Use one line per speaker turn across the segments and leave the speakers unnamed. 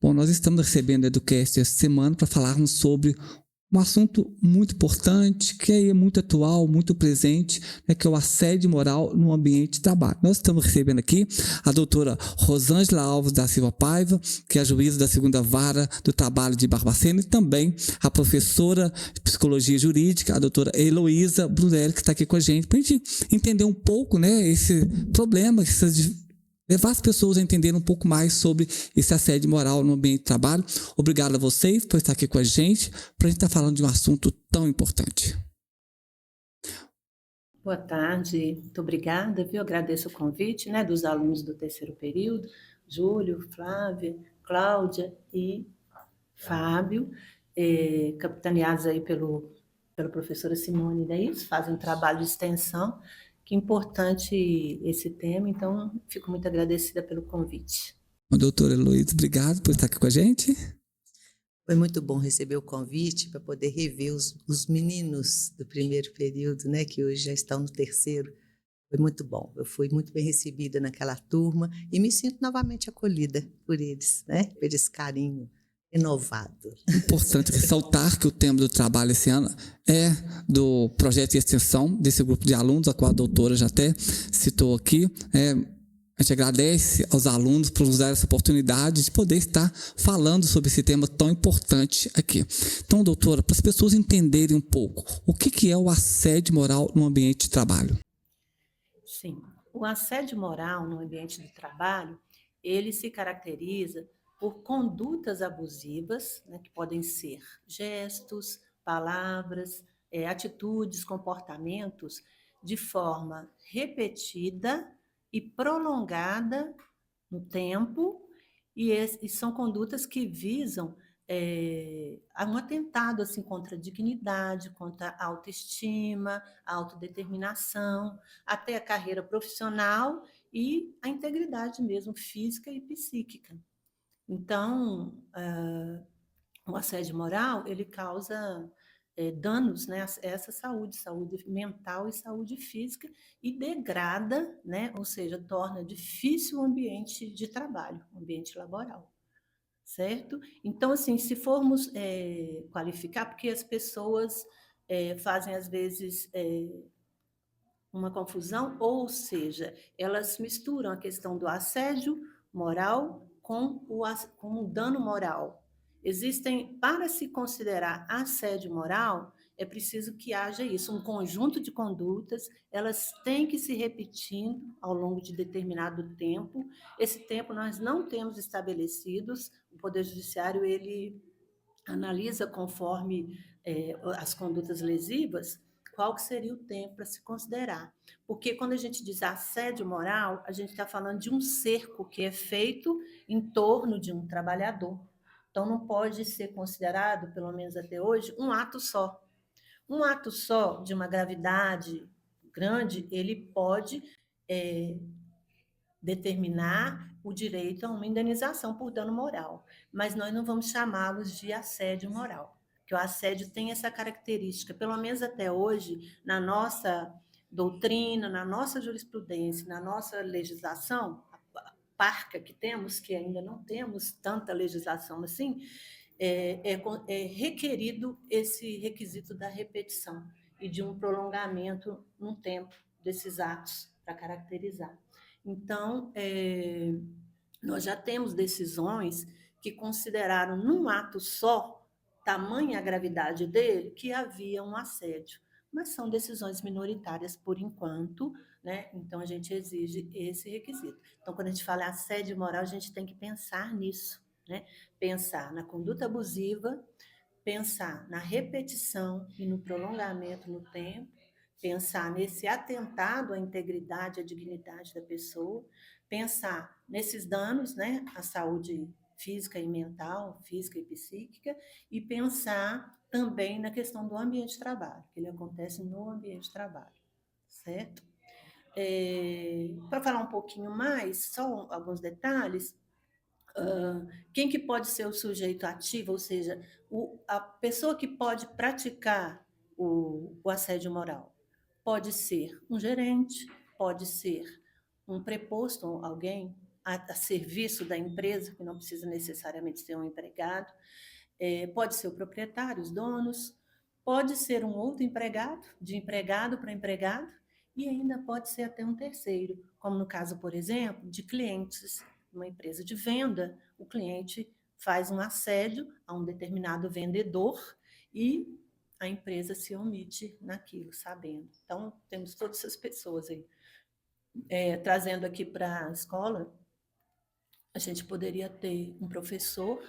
Bom, nós estamos recebendo a Educast essa semana para falarmos sobre um assunto muito importante, que é muito atual, muito presente, né, que é o assédio moral no ambiente de trabalho. Nós estamos recebendo aqui a doutora Rosângela Alves da Silva Paiva, que é a juíza da segunda vara do trabalho de Barbacena, e também a professora de psicologia jurídica, a doutora Heloísa Brunelli, que está aqui com a gente, para a gente entender um pouco, né, esse problema, levar as pessoas a entenderem um pouco mais sobre esse assédio moral no ambiente de trabalho. Obrigado a vocês por estar aqui com a gente, para a gente estar falando de um assunto tão importante.
Boa tarde, muito obrigada, viu? Agradeço o convite, né, dos alunos do terceiro período, Júlio, Flávia, Cláudia e Fábio, capitaneados aí pela professora Simone, não é isso? Fazem um trabalho de extensão, que importante esse tema, então fico muito agradecida pelo convite.
Doutora Heloísa, obrigado por estar aqui com a gente.
Foi muito bom receber o convite para poder rever os meninos do primeiro período, né, que hoje já estão no terceiro. Foi muito bom. Eu fui muito bem recebida naquela turma e me sinto novamente acolhida por eles, né, por esse carinho renovado.
Importante ressaltar que o tema do trabalho esse ano é do projeto de extensão desse grupo de alunos, a qual a doutora já até citou aqui. A gente agradece aos alunos por nos dar essa oportunidade de poder estar falando sobre esse tema tão importante aqui. Então, doutora, para as pessoas entenderem um pouco, o que é o assédio moral no ambiente de trabalho?
Sim, o assédio moral no ambiente de trabalho, ele se caracteriza por condutas abusivas, né, que podem ser gestos, palavras, atitudes, comportamentos, de forma repetida e prolongada no tempo, e são condutas que visam a um atentado assim, contra a dignidade, contra a autoestima, a autodeterminação, até a carreira profissional e a integridade mesmo física e psíquica. Então, o assédio moral, ele causa danos, né, a essa saúde mental e saúde física, e degrada, né, ou seja, torna difícil o ambiente de trabalho, o ambiente laboral, certo? Então, assim, se formos qualificar, porque as pessoas fazem, às vezes, uma confusão, ou seja, elas misturam a questão do assédio moral com o dano moral. Existem, para se considerar assédio moral, é preciso que haja isso, um conjunto de condutas, elas têm que se repetindo ao longo de determinado tempo. Esse tempo nós não temos estabelecidos, o Poder Judiciário, ele analisa conforme as condutas lesivas, qual que seria o tempo para se considerar. Porque quando a gente diz assédio moral, a gente está falando de um cerco que é feito em torno de um trabalhador. Então, não pode ser considerado, pelo menos até hoje, um ato só. Um ato só de uma gravidade grande, ele pode determinar o direito a uma indenização por dano moral, mas nós não vamos chamá-los de assédio moral, porque o assédio tem essa característica, pelo menos até hoje, na nossa doutrina, na nossa jurisprudência, na nossa legislação, a parca que temos, que ainda não temos tanta legislação assim, é requerido esse requisito da repetição e de um prolongamento no tempo desses atos para caracterizar. Então, nós já temos decisões que consideraram num ato só, tamanha a gravidade dele, que havia um assédio. Mas são decisões minoritárias por enquanto, né? Então a gente exige esse requisito. Então, quando a gente fala assédio moral, a gente tem que pensar nisso, né? Pensar na conduta abusiva, pensar na repetição e no prolongamento no tempo, pensar nesse atentado à integridade, à dignidade da pessoa, pensar nesses danos, né, à saúde física e mental, física e psíquica, e pensar também na questão do ambiente de trabalho, que ele acontece no ambiente de trabalho, certo? Para falar um pouquinho mais, só alguns detalhes, quem que pode ser o sujeito ativo, ou seja, a pessoa que pode praticar o assédio moral? Pode ser um gerente, pode ser um preposto, alguém a serviço da empresa, que não precisa necessariamente ser um empregado, pode ser o proprietário, os donos, pode ser um outro empregado, de empregado para empregado, e ainda pode ser até um terceiro, como no caso, por exemplo, de clientes. Uma empresa de venda, o cliente faz um assédio a um determinado vendedor e a empresa se omite naquilo, sabendo. Então, temos todas essas pessoas aí. Trazendo aqui para a escola, a gente poderia ter um professor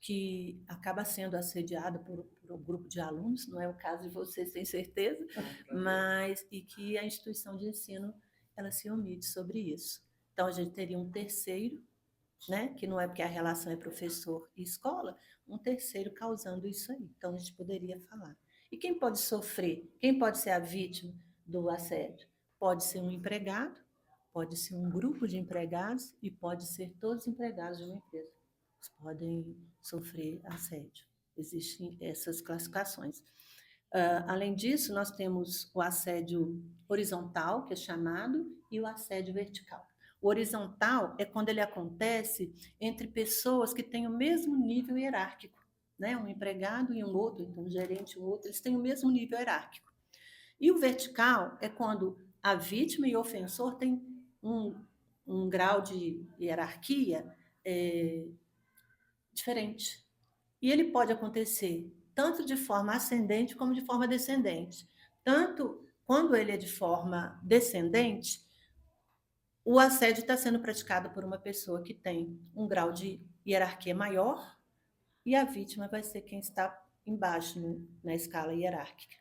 que acaba sendo assediado por um grupo de alunos, não é o caso de vocês, tenho certeza, mas e que a instituição de ensino ela se omite sobre isso. Então, a gente teria um terceiro, né, que não é porque a relação é professor e escola, um terceiro causando isso aí. Então, a gente poderia falar. E quem pode sofrer? Quem pode ser a vítima do assédio? Pode ser um empregado, pode ser um grupo de empregados e pode ser todos os empregados de uma empresa. Eles podem sofrer assédio. Existem essas classificações. Além disso, nós temos o assédio horizontal, que é chamado, e o assédio vertical. O horizontal é quando ele acontece entre pessoas que têm o mesmo nível hierárquico, né? Um empregado e um outro, então um gerente e um outro, eles têm o mesmo nível hierárquico. E o vertical é quando a vítima e o ofensor têm um grau de hierarquia diferente. E ele pode acontecer tanto de forma ascendente como de forma descendente. Tanto quando ele é de forma descendente, o assédio está sendo praticado por uma pessoa que tem um grau de hierarquia maior e a vítima vai ser quem está embaixo na escala hierárquica.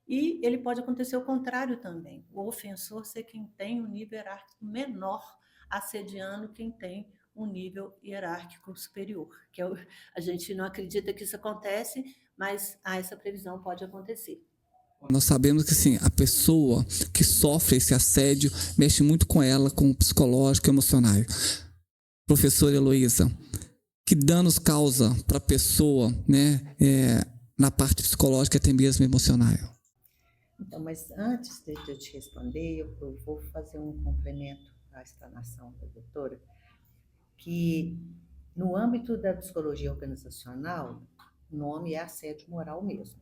E ele pode acontecer o contrário também, o ofensor ser quem tem um nível hierárquico menor, assediando quem tem um nível hierárquico superior. A gente não acredita que isso acontece, mas essa previsão pode acontecer.
Nós sabemos que sim, a pessoa que sofre esse assédio mexe muito com ela, com o psicológico e emocional. Professora Heloísa, que danos causa para a pessoa, né, na parte psicológica e até mesmo emocional?
Então, mas antes de eu te responder, eu vou fazer um complemento à explanação da doutora, que no âmbito da psicologia organizacional, o nome é assédio moral mesmo.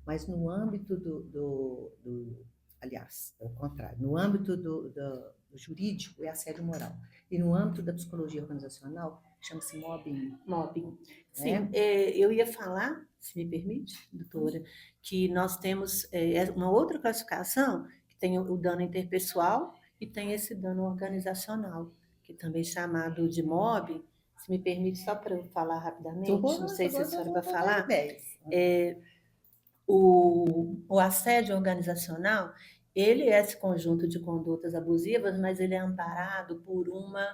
Mas no âmbito aliás, é o contrário, no âmbito do jurídico é assédio moral. E no âmbito da psicologia organizacional, chama-se mobbing.
Mobbing.
Né?
Sim, eu ia falar, se me permite, doutora, que nós temos uma outra classificação, que tem o dano interpessoal e tem esse dano organizacional, que também é chamado de mobbing. Se me permite, só para eu falar rapidamente, não sei se a senhora vai falar. O assédio organizacional, ele é esse conjunto de condutas abusivas, mas ele é amparado por uma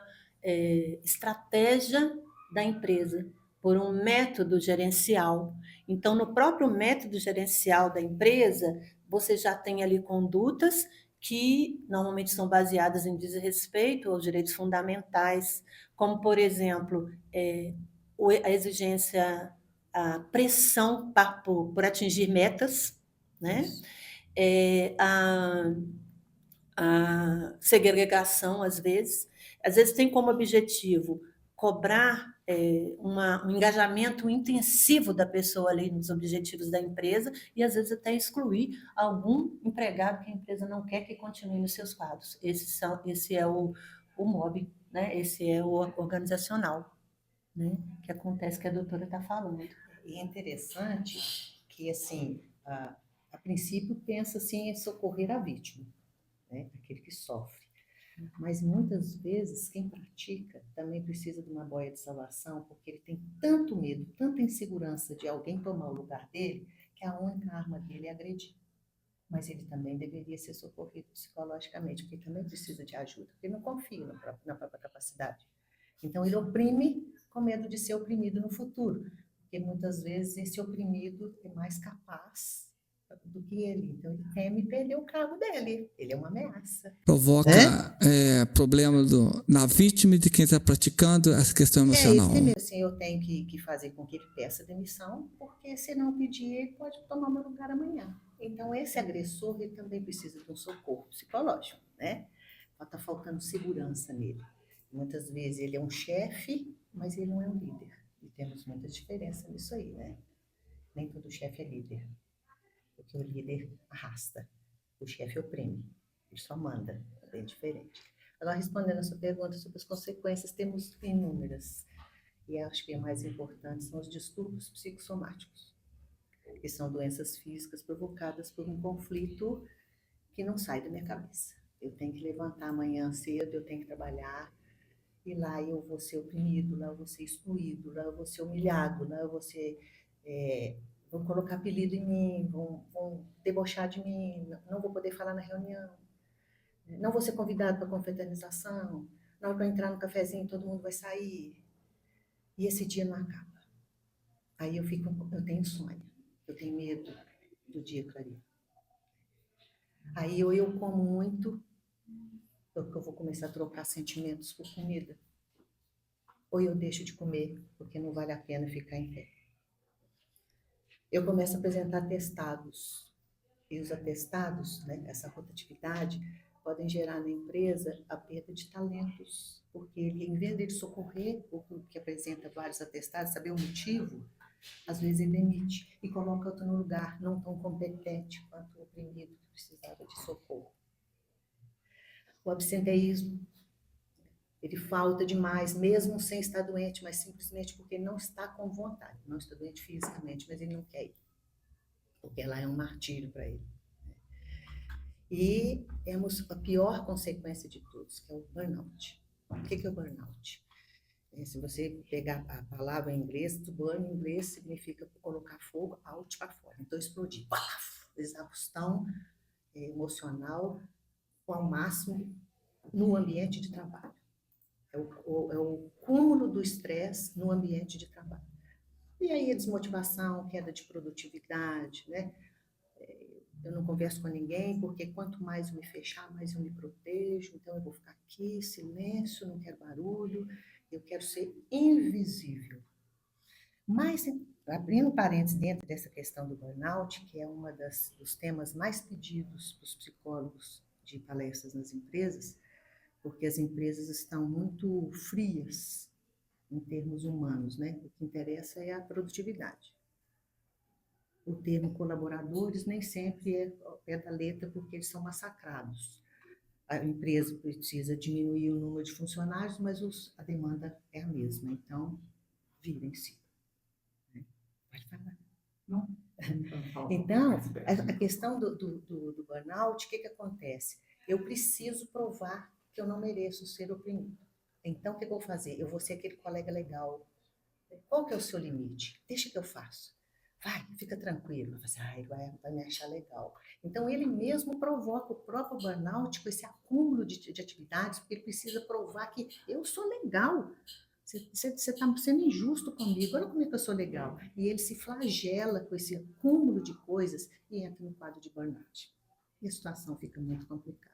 estratégia da empresa, por um método gerencial. Então, no próprio método gerencial da empresa, você já tem ali condutas que normalmente são baseadas em desrespeito aos direitos fundamentais, como, por exemplo, a exigência, a pressão por atingir metas, né? A segregação, às vezes tem como objetivo cobrar um engajamento intensivo da pessoa ali nos objetivos da empresa e, às vezes, até excluir algum empregado que a empresa não quer que continue nos seus quadros. Esse é o mobbing, né? Esse é o organizacional, né? Que acontece, que a doutora está falando.
E é interessante que, assim, a princípio pensa assim em socorrer a vítima, né? Aquele que sofre. Mas muitas vezes quem pratica também precisa de uma boia de salvação, porque ele tem tanto medo, tanta insegurança de alguém tomar o lugar dele, que a única arma dele é agredir. Mas ele também deveria ser socorrido psicologicamente, porque ele também precisa de ajuda, porque ele não confia na própria capacidade. Então ele oprime com medo de ser oprimido no futuro, porque muitas vezes esse oprimido é mais capaz do que ele. Então ele teme perder o cargo dele. Ele é uma ameaça.
Provoca problema na vítima e de quem está praticando essa questão emocional.
Primeiro, assim, eu tenho que fazer com que ele peça demissão, porque se não pedir, ele pode tomar meu lugar amanhã. Então esse agressor, ele também precisa de um socorro psicológico, né? Está faltando segurança nele. Muitas vezes ele é um chefe, mas ele não é um líder. E temos muita diferença nisso aí, né? Nem todo chefe é líder, porque o líder arrasta, o chefe oprime, ele só manda, é bem diferente. Agora, respondendo a sua pergunta sobre as consequências, temos inúmeras. E acho que a mais importante são os distúrbios psicossomáticos, que são doenças físicas provocadas por um conflito que não sai da minha cabeça. Eu tenho que levantar amanhã cedo, eu tenho que trabalhar, e lá eu vou ser oprimido, lá eu vou ser excluído, lá eu vou ser humilhado, lá eu vou ser... vão colocar apelido em mim, vão debochar de mim, não vou poder falar na reunião, não vou ser convidado para confraternização, na hora que eu entrar no cafezinho todo mundo vai sair, e esse dia não acaba. Aí eu tenho insônia, eu tenho medo do dia clarear. Aí ou eu como muito, porque eu vou começar a trocar sentimentos por comida, ou eu deixo de comer, porque não vale a pena ficar em pé. Eu começo a apresentar atestados, e os atestados, né, essa rotatividade, podem gerar na empresa a perda de talentos, porque ele, em vez de socorrer o que apresenta vários atestados, saber o motivo, às vezes ele demite e coloca outro no lugar, não tão competente quanto o oprimido que precisava de socorro. O absenteísmo, ele falta demais, mesmo sem estar doente, mas simplesmente porque ele não está com vontade. Não está doente fisicamente, mas ele não quer ir, porque lá é um martírio para ele. E temos a pior consequência de todos, que é o burnout. O que é o burnout? Se você pegar a palavra em inglês, burn em inglês significa colocar fogo out para fora. Então, explodir. Exaustão emocional ao máximo no ambiente de trabalho. É o cúmulo do estresse no ambiente de trabalho. E aí a desmotivação, queda de produtividade, né? Eu não converso com ninguém, porque quanto mais eu me fechar, mais eu me protejo. Então eu vou ficar aqui, silêncio, não quero barulho, eu quero ser invisível. Mas, abrindo parênteses dentro dessa questão do burnout, que é uma dos temas mais pedidos para os psicólogos de palestras nas empresas, porque as empresas estão muito frias em termos humanos, né? O que interessa é a produtividade. O termo colaboradores nem sempre é ao pé da letra, porque eles são massacrados. A empresa precisa diminuir o número de funcionários, mas a demanda é a mesma, então virem-se. Pode falar. Não? Então, a questão do burnout, o que acontece? Eu preciso provar que eu não mereço ser oprimido. Então, o que eu vou fazer? Eu vou ser aquele colega legal. Qual que é o seu limite? Deixa que eu faço. Vai, fica tranquilo. Ele vai me achar legal. Então, ele mesmo provoca o próprio burnout com esse acúmulo de atividades, porque ele precisa provar que eu sou legal. Você está sendo injusto comigo, olha como é que eu sou legal. E ele se flagela com esse acúmulo de coisas e entra no quadro de burnout. E a situação fica muito complicada.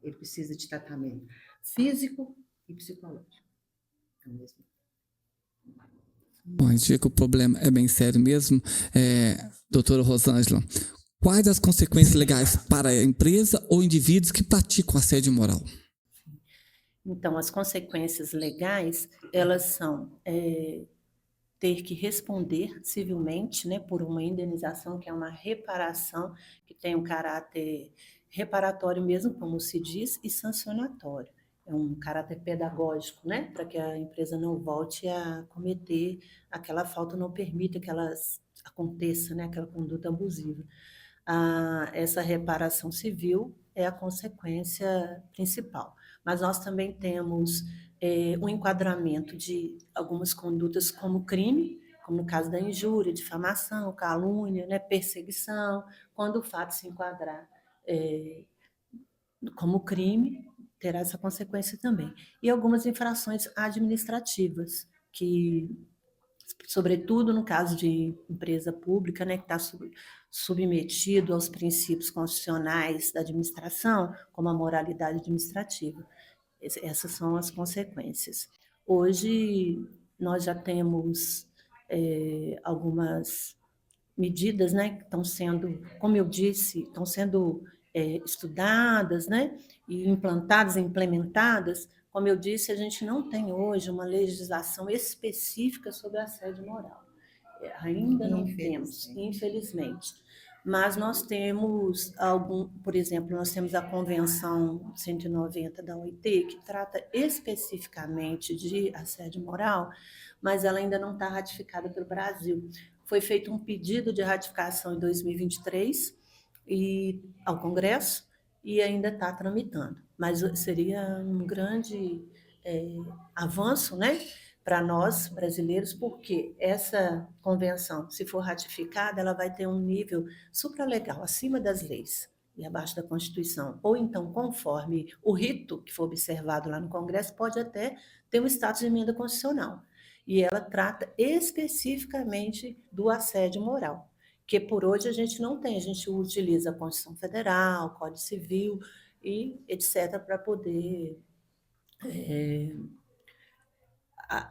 Ele precisa de tratamento físico e psicológico ao mesmo tempo.
Bom, a gente vê que o problema é bem sério mesmo. Doutora Rosângela, quais as consequências legais para a empresa ou indivíduos que praticam assédio moral?
Então, as consequências legais, elas são ter que responder civilmente, né, por uma indenização, que é uma reparação, que tem um caráter reparatório mesmo, como se diz, e sancionatório. É um caráter pedagógico, né, para que a empresa não volte a cometer aquela falta, não permita que aconteça, né, aquela conduta abusiva. Essa reparação civil é a consequência principal. Mas nós também temos um enquadramento de algumas condutas como crime, como no caso da injúria, difamação, calúnia, né, perseguição. Quando o fato se enquadrar como crime, terá essa consequência também. E algumas infrações administrativas, que, sobretudo no caso de empresa pública, né, que está submetido aos princípios constitucionais da administração, como a moralidade administrativa. Essas são as consequências. Hoje, nós já temos algumas medidas, né, que estão sendo, como eu disse, estão sendo estudadas, né, e implantadas, implementadas, Como eu disse, a gente não tem hoje uma legislação específica sobre assédio moral. Ainda não temos, infelizmente. Mas nós temos por exemplo, nós temos a Convenção 190 da OIT, que trata especificamente de assédio moral, mas ela ainda não está ratificada pelo Brasil. Foi feito um pedido de ratificação em 2023 ao Congresso e ainda está tramitando. Mas seria um grande avanço, né, para nós brasileiros, porque essa convenção, se for ratificada, ela vai ter um nível supralegal, acima das leis e abaixo da Constituição, ou então, conforme o rito que for observado lá no Congresso, pode até ter um status de emenda constitucional. E ela trata especificamente do assédio moral, que por hoje a gente não tem, a gente utiliza a Constituição Federal, Código Civil e etc., para poder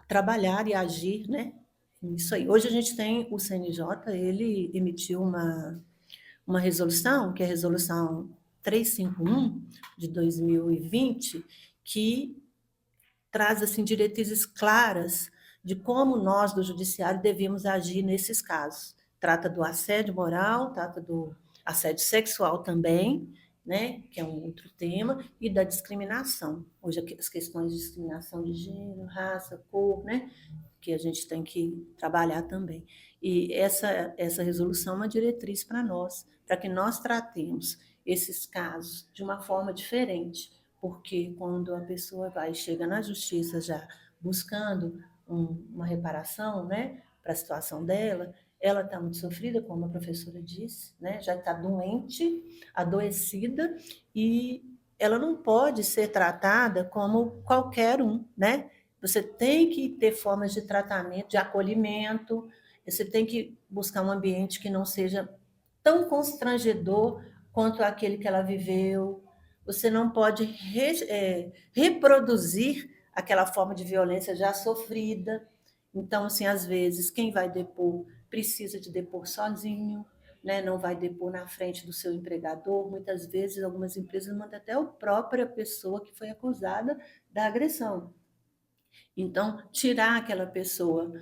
trabalhar e agir, né? Isso aí. Hoje a gente tem o CNJ, ele emitiu uma resolução, que é a resolução 351 de 2020, que traz assim diretrizes claras de como nós do judiciário devemos agir nesses casos. Trata do assédio moral, trata do assédio sexual também, né, que é um outro tema, e da discriminação. Hoje as questões de discriminação de gênero, raça, cor, né, que a gente tem que trabalhar também. E essa resolução é uma diretriz para nós, para que nós tratemos esses casos de uma forma diferente, porque quando a pessoa chega na justiça já buscando uma reparação, né, para a situação dela, ela está muito sofrida, como a professora disse, né, já está doente, adoecida, e ela não pode ser tratada como qualquer um, né? Você tem que ter formas de tratamento, de acolhimento, você tem que buscar um ambiente que não seja tão constrangedor quanto aquele que ela viveu. Você não pode reproduzir aquela forma de violência já sofrida. Então, assim, às vezes, quem vai depor precisa de depor sozinho, né? Não vai depor na frente do seu empregador. Muitas vezes, algumas empresas mandam até a própria pessoa que foi acusada da agressão. Então, tirar aquela pessoa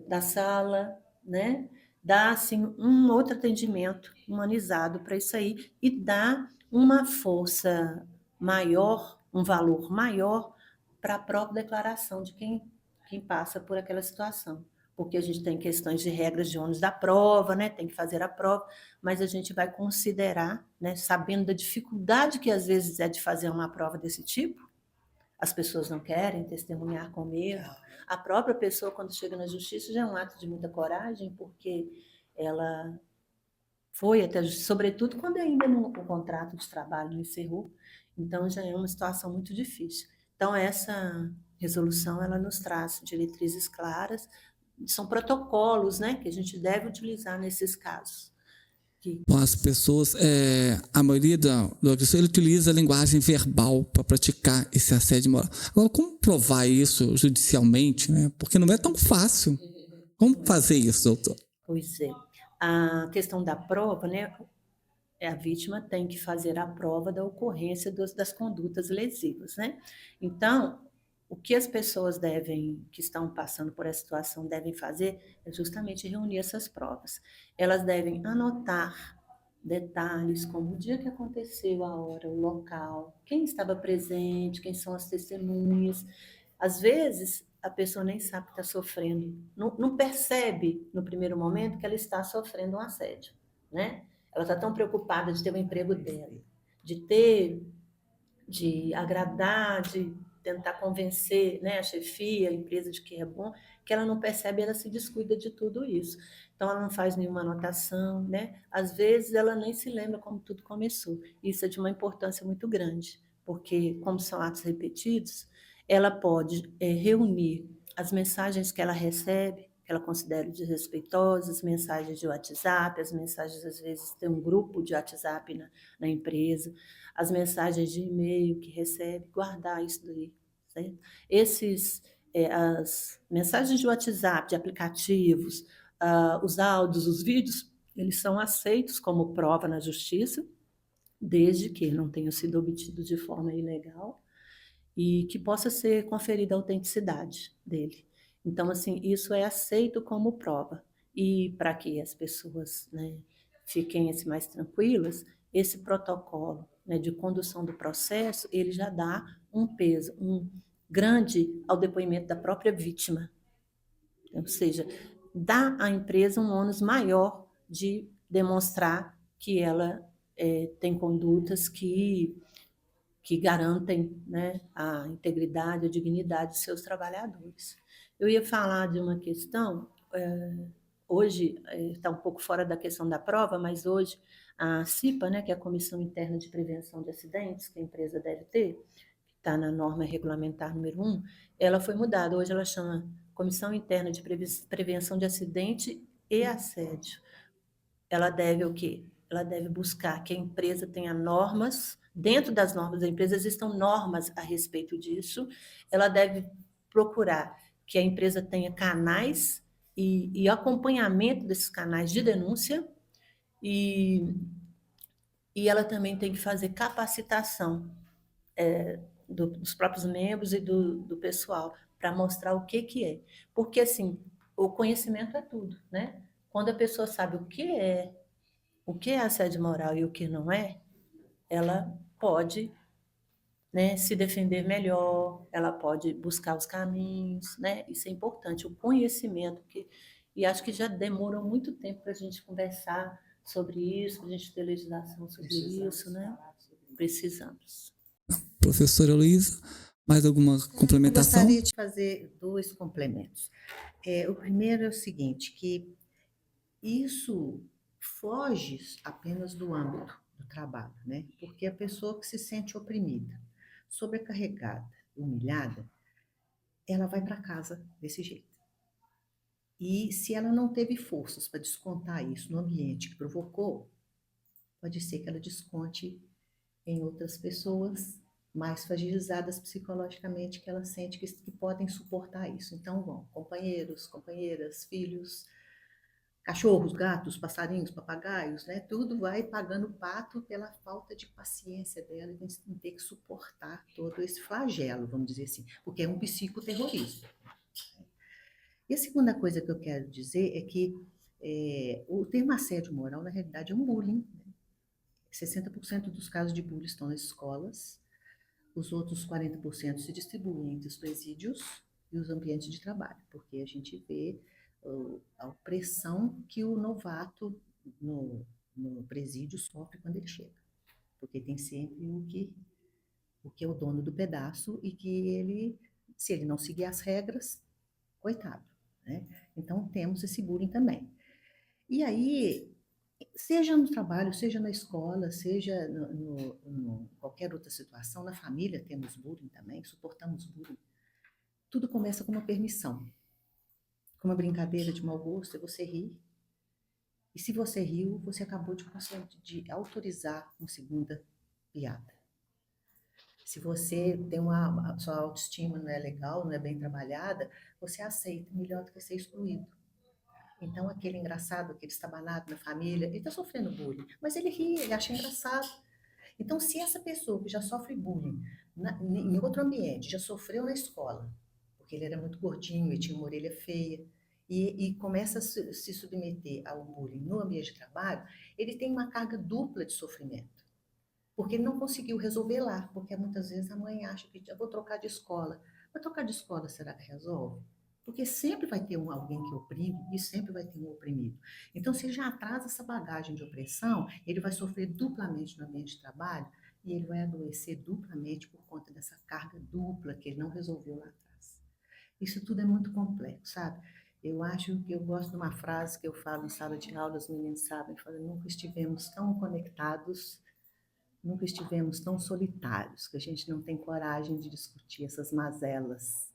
da sala, né? Dar assim, um outro atendimento humanizado para isso aí e dar uma força maior, um valor maior para a própria declaração de quem passa por aquela situação. Porque a gente tem questões de regras de ônus da prova, né? Tem que fazer a prova, mas a gente vai considerar, né? Sabendo da dificuldade que às vezes é de fazer uma prova desse tipo, as pessoas não querem testemunhar com medo. A própria pessoa, quando chega na justiça, já é um ato de muita coragem, porque ela foi até a justiça, sobretudo quando ainda o contrato de trabalho não encerrou. Então, já é uma situação muito difícil. Então, essa resolução, ela nos traz diretrizes claras, são protocolos, né, que a gente deve utilizar nesses casos.
Bom, as pessoas, a maioria do agressor, ele utiliza a linguagem verbal para praticar esse assédio moral. Agora, como provar isso judicialmente, né? Porque não é tão fácil. Como fazer isso, doutor?
Pois é. A questão da prova, né? A vítima tem que fazer a prova da ocorrência das condutas lesivas, né? Então, o que as pessoas que estão passando por essa situação devem fazer é justamente reunir essas provas. Elas devem anotar detalhes como o dia que aconteceu, a hora, o local, quem estava presente, quem são as testemunhas. Às vezes, a pessoa nem sabe que está sofrendo, não percebe no primeiro momento que ela está sofrendo um assédio, né? Ela está tão preocupada de ter o emprego dela, de agradar, de tentar convencer, né, a chefia, a empresa de que é bom, que ela não percebe, ela se descuida de tudo isso. Então, ela não faz nenhuma anotação, né? Às vezes, ela nem se lembra como tudo começou. Isso é de uma importância muito grande, porque, como são atos repetidos, ela pode reunir as mensagens que ela recebe, que ela considera desrespeitosas, mensagens de WhatsApp, as mensagens, às vezes, tem um grupo de WhatsApp na empresa, as mensagens de e-mail que recebe, guardar isso daí, certo? As mensagens de WhatsApp, de aplicativos, os áudios, os vídeos, eles são aceitos como prova na justiça, desde que não tenham sido obtidos de forma ilegal, e que possa ser conferida a autenticidade dele. Então, assim, isso é aceito como prova. E para que as pessoas, né, fiquem assim, mais tranquilas, esse protocolo, né, de condução do processo, ele já dá um peso, um grande ao depoimento da própria vítima. Ou seja, dá à empresa um ônus maior de demonstrar que ela tem condutas que garantem, né, a integridade, a dignidade de seus trabalhadores. Eu ia falar de uma questão, hoje está um pouco fora da questão da prova, mas hoje a CIPA, né, que é a Comissão Interna de Prevenção de Acidentes, que a empresa deve ter, que está na norma regulamentar número 1, ela foi mudada. Hoje ela chama Comissão Interna de Prevenção de Acidente e Assédio. Ela deve o quê? Ela deve buscar que a empresa tenha normas, dentro das normas da empresa existam normas a respeito disso, ela deve procurar que a empresa tenha canais e acompanhamento desses canais de denúncia, e, e ela também tem que fazer capacitação dos próprios membros e do pessoal, para mostrar o que é. Porque, assim, o conhecimento é tudo, né? Quando a pessoa sabe o que é assédio moral e o que não é, ela pode, né, se defender melhor, ela pode buscar os caminhos, né? Isso é importante, o conhecimento, e acho que já demorou muito tempo para a gente conversar sobre isso, para a gente ter legislação sobre isso, né? Precisamos.
Professora Luísa, mais alguma
Eu
complementação?
gostaria de fazer 2 complementos. O primeiro é o seguinte, que isso foge apenas do âmbito do trabalho, né? Porque a pessoa que se sente oprimida, sobrecarregada, humilhada, ela vai para casa desse jeito. E se ela não teve forças para descontar isso no ambiente que provocou, pode ser que ela desconte em outras pessoas mais fragilizadas psicologicamente, que ela sente que podem suportar isso. Então, vão companheiros, companheiras, filhos, cachorros, gatos, passarinhos, papagaios, né? Tudo vai pagando pato pela falta de paciência dela em ter que suportar todo esse flagelo, vamos dizer assim, porque é um psicoterrorismo. E a segunda coisa que eu quero dizer é que o termo assédio moral, na realidade, é um bullying. 60% dos casos de bullying estão nas escolas, os outros 40% se distribuem entre os presídios e os ambientes de trabalho, porque a gente vê a opressão que o novato no presídio sofre quando ele chega. Porque tem sempre o que é o dono do pedaço e que ele, se ele não seguir as regras, coitado, né? Então temos esse bullying também. E aí, seja no trabalho, seja na escola, seja no qualquer outra situação, na família temos bullying também, suportamos bullying. Tudo começa com uma permissão, com uma brincadeira de mau gosto, você ri. E se você riu, você acabou de autorizar uma segunda piada. Se você tem a sua autoestima não é legal, não é bem trabalhada, você aceita, melhor do que ser excluído. Então, aquele engraçado, aquele estabanado na família, ele está sofrendo bullying, mas ele ri, ele acha engraçado. Então, se essa pessoa que já sofre bullying em outro ambiente, já sofreu na escola, porque ele era muito gordinho e tinha uma orelha feia, e começa a se submeter ao bullying no ambiente de trabalho, ele tem uma carga dupla de sofrimento. Porque ele não conseguiu resolver lá, porque muitas vezes a mãe acha que eu vou trocar de escola. Mas trocar de escola, será que resolve? Porque sempre vai ter alguém que oprime e sempre vai ter um oprimido. Então, se ele já traz essa bagagem de opressão, ele vai sofrer duplamente no ambiente de trabalho e ele vai adoecer duplamente por conta dessa carga dupla que ele não resolveu lá atrás. Isso tudo é muito complexo, sabe? Eu acho que eu gosto de uma frase que eu falo em sala de aula, os meninos sabem, nunca estivemos tão conectados, nunca estivemos tão solitários, que a gente não tem coragem de discutir essas mazelas,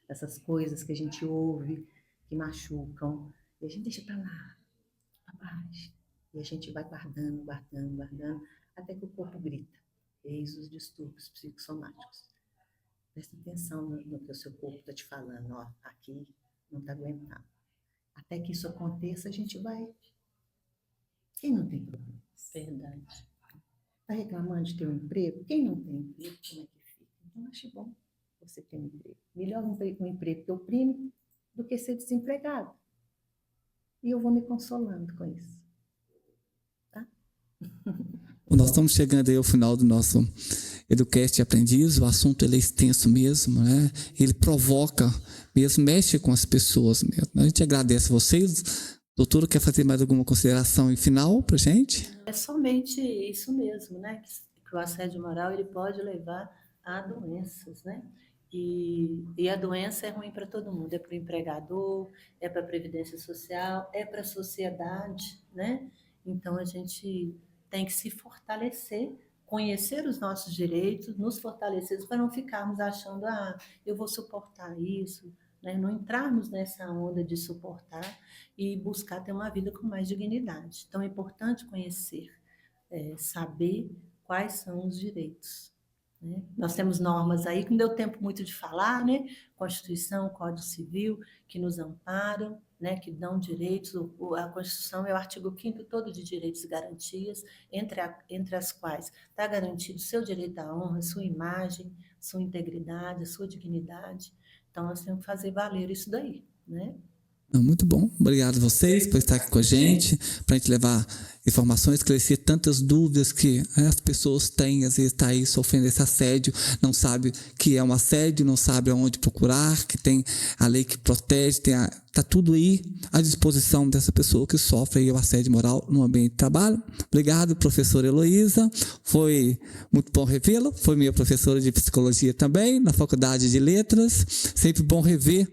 essas coisas que a gente ouve, que machucam, e a gente deixa para lá, para baixo, e a gente vai guardando, guardando, guardando, até que o corpo grita. Eis os distúrbios psicossomáticos. Presta atenção no que o seu corpo está te falando, ó, aqui não está aguentando. Até que isso aconteça, a gente vai. Quem não tem problema?
Verdade.
Está reclamando de ter um emprego? Quem não tem emprego, como é que fica?
Então, acho bom você ter um emprego. Melhor um emprego que oprime do que ser desempregado. E eu vou me consolando com isso. Tá?
Nós estamos chegando aí ao final do nosso Educast Aprendiz. O assunto ele é extenso mesmo, né? Ele provoca mesmo, mexe com as pessoas mesmo. A gente agradece vocês. Doutora, quer fazer mais alguma consideração em final para a gente?
É somente isso mesmo, né? Que o assédio moral ele pode levar a doenças, né? E a doença é ruim para todo mundo, é para o empregador, é para a Previdência Social, é para a sociedade, né? Então, a gente tem que se fortalecer, conhecer os nossos direitos, nos fortalecer para não ficarmos achando, eu vou suportar isso, né? Não entrarmos nessa onda de suportar e buscar ter uma vida com mais dignidade. Então, é importante conhecer, saber quais são os direitos. Né? Nós temos normas aí, que não deu tempo muito de falar, né? Constituição, Código Civil, que nos amparam, né? Que dão direitos. A Constituição é o artigo 5º todo de direitos e garantias, entre as quais está garantido o seu direito à honra, sua imagem, sua integridade, sua dignidade. Então, nós temos que fazer valer isso daí, né?
Muito bom. Obrigado a vocês por estar aqui com a gente, para a gente levar informações, esclarecer tantas dúvidas que as pessoas têm, às vezes está aí sofrendo esse assédio, não sabe que é um assédio, não sabe aonde procurar, que tem a lei que protege, está tudo aí à disposição dessa pessoa que sofre aí o assédio moral no ambiente de trabalho. Obrigado, professora Heloísa. Foi muito bom revê-la. Foi minha professora de psicologia também, na Faculdade de Letras. Sempre bom rever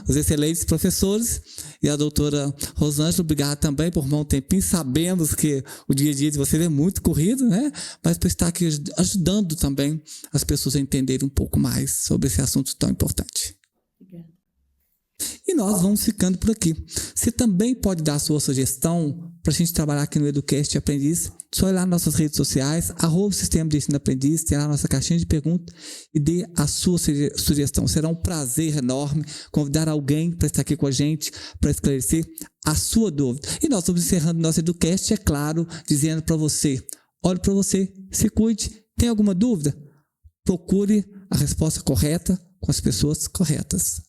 os excelentes professores. E a doutora Rosângela, obrigado também por um tempinho. Sabemos que o dia a dia de vocês é muito corrido, né? Mas por estar aqui ajudando também as pessoas a entenderem um pouco mais sobre esse assunto tão importante. E nós vamos ficando por aqui. Você também pode dar a sua sugestão para a gente trabalhar aqui no Educast Aprendiz. Só ir lá nas nossas redes sociais, @Sistema de Ensino Aprendiz, tem lá a nossa caixinha de perguntas e dê a sua sugestão. Será um prazer enorme convidar alguém para estar aqui com a gente, para esclarecer a sua dúvida. E nós estamos encerrando nosso Educast, é claro, dizendo para você, olhe para você, se cuide. Tem alguma dúvida? Procure a resposta correta com as pessoas corretas.